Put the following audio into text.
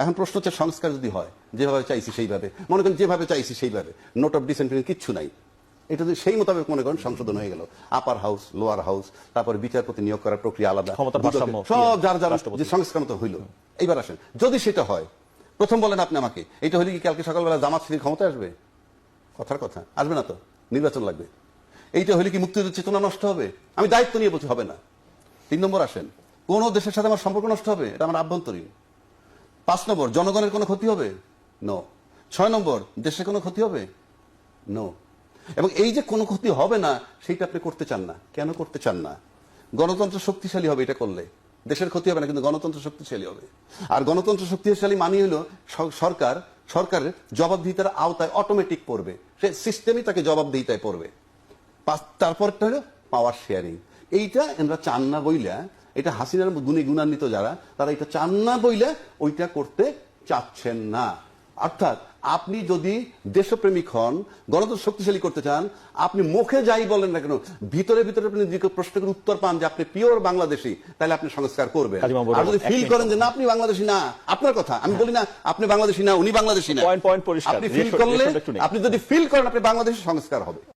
এখন প্রশ্ন হচ্ছে সংস্কার যদি হয় যেভাবে চাইছি সেইভাবে, মনে করেন যেভাবে চাইছি সেইভাবে, নোট অফ ডিসেন্ট কিচ্ছু নাই, এটা যদি সেই মোতাবেক মনে করেন সংশোধন হয়ে গেল, আপার হাউস লোয়ার হাউস, তারপরে বিচারপতি নিয়োগ করার প্রক্রিয়া আলাদা, সব যার যার যে সংস্কার মতো হইল। এইবার আসেন, যদি সেটা হয়, প্রথম বলেন আপনি আমাকে, এটা হলে কি কালকে সকালবেলা জামাত শিবির ক্ষমতায় আসবে? কথার কথা আসবে না তো, নির্বাচন লাগবে। এইটা হলে কি মুক্তিযুদ্ধের চেতনা নষ্ট হবে? আমি দায়িত্ব নিয়ে বলছি হবে না। 3 নম্বর আসেন, কোন দেশের সাথে আমার সম্পর্ক নষ্ট হবে? এটা আমার আভ্যন্তরীণ। 5 নম্বর, জনগণের কোনো ক্ষতি হবে? নো। 6 নম্বর, দেশের কোনো ক্ষতি হবে? নো। এবং এই যে কোনো ক্ষতি হবে না সেইটা আপনি করতে চান না, কেন করতে চান না? গণতন্ত্র শক্তিশালী হবে এটা করলে, দেশের ক্ষতি হবে না, কিন্তু গণতন্ত্র শক্তিশালী হবে। আর গণতন্ত্র শক্তিশালী মানে হলো সরকারের জবাবদিহিতার আওতায় অটোমেটিক পড়বে, সে সিস্টেমই তাকে জবাবদিহিতায় পড়বে। তারপরটা হলো পাওয়ার শেয়ারিং। এইটা এরা চান না বইলা, এটা হাসিনার গুণে গুণান্বিত যারা, তারা এটা চান না বইলে ওইটা করতে চাচ্ছেন না। অর্থাৎ আপনি যদি দেশপ্রেমিক হন, গণতন্ত্র শক্তিশালী করতে চান, আপনি মুখে যাই বলেন না কেন, ভিতরে ভিতরে আপনি যে প্রশ্নের উত্তর পান যে আপনি পিওর বাংলাদেশি, তাহলে আপনি সংস্কার করবেন। আর যদি ফিল করেন যে না আপনি বাংলাদেশি না, আপনার কথা আমি বলি না, আপনি বাংলাদেশি না, উনি বাংলাদেশি না, আপনি ফিল করলে, আপনি যদি ফিল করেন আপনি বাংলাদেশি, সংস্কার হবে।